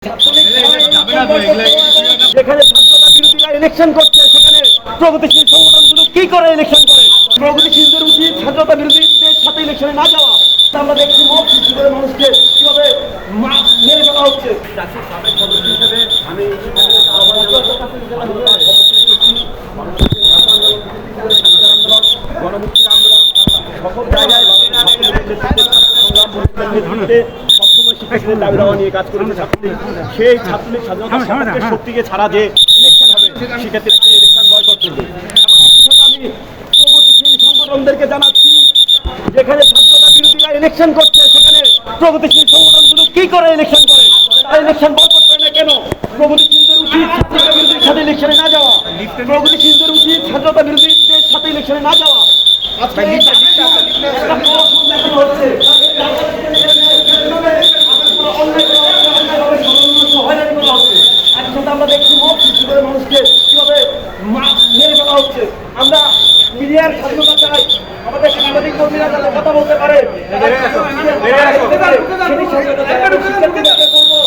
যেখানে স্বাধীনতা বিরোধীরা ইলেকশন করছে সেখানে প্রগতিশীল সংগঠনগুলো কি করে ইলেকশন করে? প্রগতিশীলদের উচিত স্বাধীনতা বিরোধীদের সাথে ইলেকশনে না যাওয়া। আমরা দেখছি মত সৃষ্টি করে মানুষকে কিভাবে মেরে ফেলা হচ্ছে। আমি গণমুক্তির আন্দোলন সকল জায়গায় সবসময় শিক্ষার্থীদের দাবি দাওয়া নিয়ে কাজ করেছে ছাত্রলীগ। সেই ছাত্রলীগ স্বাধীনতা শক্তিকে ছাড়া যে ইলেকশন হবে শিক্ষার্থীরা সেই ইলেকশন বয়কট করবে। আমি প্রগতিশীল সংগঠনদেরকে জানাচ্ছি, যেখানে স্বাধীনতা বিরোধীরা ইলেকশন করছে সেখানে প্রগতিশীল সংগঠনগুলো কি করে ইলেকশন করে? তারা ইলেকশন বয়কট করে না কেন? প্রগতিশীলদের উচিত স্বাধীনতা বিরোধীদের সাথে ইলেকশনে না যাওয়া। প্রগতিশীলদের উচিত স্বাধীনতা বিরোধীদের সাথে ইলেকশনে না যাওয়া। আজকে আমরা দেখছি মত সৃষ্টি করে মানুষকে কিভাবে মেরে ফেলা হচ্ছে। আমরা মিডিয়ার স্বাধীনতা চাই, আমাদের সাংবাদিক কর্মীরা যাতে কথা বলতে পারে সেটি স্বাধীনতা চাই। শিক্ষার্থীদেরকে বলবো